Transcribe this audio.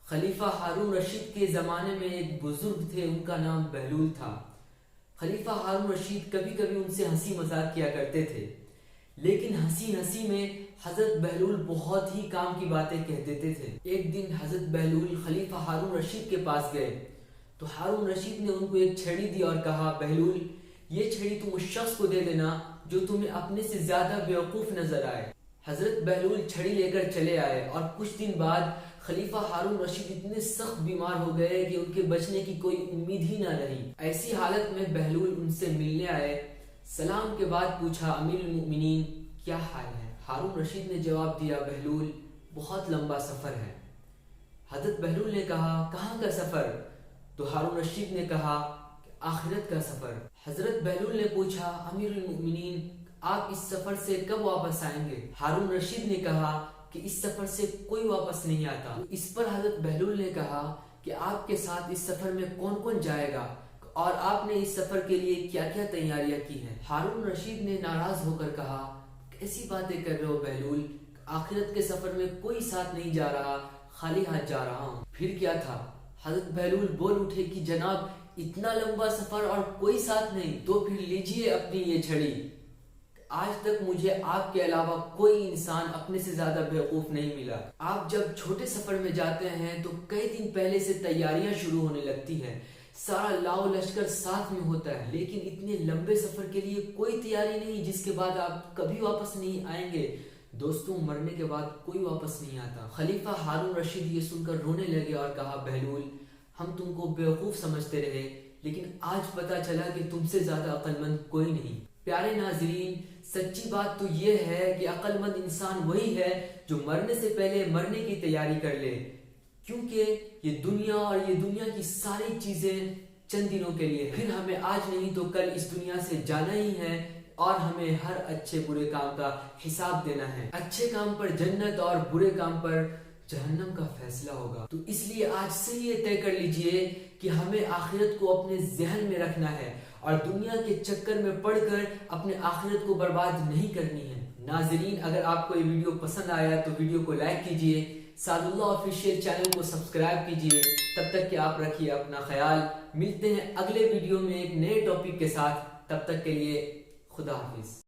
خلیفہ ہارون رشید کے زمانے میں ایک بزرگ تھے، ان کا نام بہلول تھا۔ خلیفہ ہارون رشید کبھی کبھی ان سے ہنسی مذاق کیا کرتے تھے، لیکن ہنسی ہنسی میں حضرت بہلول بہت ہی کام کی باتیں کہہ دیتے تھے۔ ایک دن حضرت بہلول خلیفہ ہارون رشید کے پاس گئے تو ہارون رشید نے ان کو ایک چھڑی دی اور کہا، بہلول یہ چھڑی تم اس شخص کو دے دینا جو تمہیں اپنے سے زیادہ بیوقوف نظر آئے۔ حضرت بہلول چھڑی لے کر چلے آئے اور کچھ دن بعد خلیفہ ہارون رشید اتنے سخت بیمار ہو گئے کہ ان کے بچنے کی کوئی امید ہی نہ رہی۔ ایسی حالت میں بہلول ان سے ملنے آئے، سلام کے بعد پوچھا، امیر المؤمنین کیا حال ہے؟ ہارون رشید نے جواب دیا، بہلول بہت لمبا سفر ہے۔ حضرت بہلول نے کہا، کہاں کا سفر؟ تو ہارون رشید نے کہا، آخرت کا سفر۔ حضرت بہلول نے پوچھا، امیر المؤمنین آپ اس سفر سے کب واپس آئیں گے؟ ہارون رشید نے کہا کہ اس سفر سے کوئی واپس نہیں آتا۔ اس پر حضرت بہلول نے کہا کہ آپ کے ساتھ اس سفر میں کون کون جائے گا اور آپ نے اس سفر کے لیے کیا کیا تیاریاں کی ہیں؟ ہارون رشید نے ناراض ہو کر کہا، کیسی باتیں کر رہے ہو بہلول، آخرت کے سفر میں کوئی ساتھ نہیں جا رہا، خالی ہاتھ جا رہا ہوں۔ پھر کیا تھا؟ حضرت بہلول بول اٹھے کہ جناب اتنا لمبا سفر اور کوئی ساتھ نہیں، تو پھر لیجئے اپنی یہ چھڑی۔ آج تک مجھے آپ کے علاوہ کوئی انسان اپنے سے زیادہ بیوقوف نہیں ملا۔ آپ جب چھوٹے سفر میں جاتے ہیں تو کئی دن پہلے سے تیاریاں شروع ہونے لگتی ہیں، سارا لاؤ لشکر ساتھ میں ہوتا ہے، لیکن اتنے لمبے سفر کے لیے کوئی تیاری نہیں جس کے بعد آپ کبھی واپس نہیں آئیں گے۔ دوستوں، مرنے کے بعد کوئی واپس نہیں آتا۔ خلیفہ ہارون رشید یہ سن کر رونے لگے اور کہا، بہلول ہم تم کو بیوقوف سمجھتے رہے، لیکن آج پتا چلا کہ تم سے زیادہ عقل مند کوئی نہیں۔ پیارے ناظرین، سچی بات تو یہ ہے کہ عقل مند انسان وہی ہے جو مرنے سے پہلے مرنے کی تیاری کر لے، کیونکہ یہ دنیا اور یہ دنیا کی ساری چیزیں چند دنوں کے لیے ہیں۔ پھر ہمیں آج نہیں تو کل اس دنیا سے جانا ہی ہے اور ہمیں ہر اچھے برے کام کا حساب دینا ہے۔ اچھے کام پر جنت اور برے کام پر جہنم کا فیصلہ ہوگا۔ تو اس لیے آج سے یہ طے کر لیجئے کہ ہمیں آخرت کو اپنے ذہن میں رکھنا ہے اور دنیا کے چکر میں پڑ کر اپنے آخرت کو برباد نہیں کرنی ہے۔ ناظرین، اگر آپ کو یہ ویڈیو پسند آیا تو ویڈیو کو لائک کیجئے، سعد اللہ آفیشیل چینل کو سبسکرائب کیجئے۔ تب تک کہ آپ رکھیے اپنا خیال۔ ملتے ہیں اگلے ویڈیو میں ایک نئے ٹاپک کے ساتھ، تب تک کے لیے خدا حافظ۔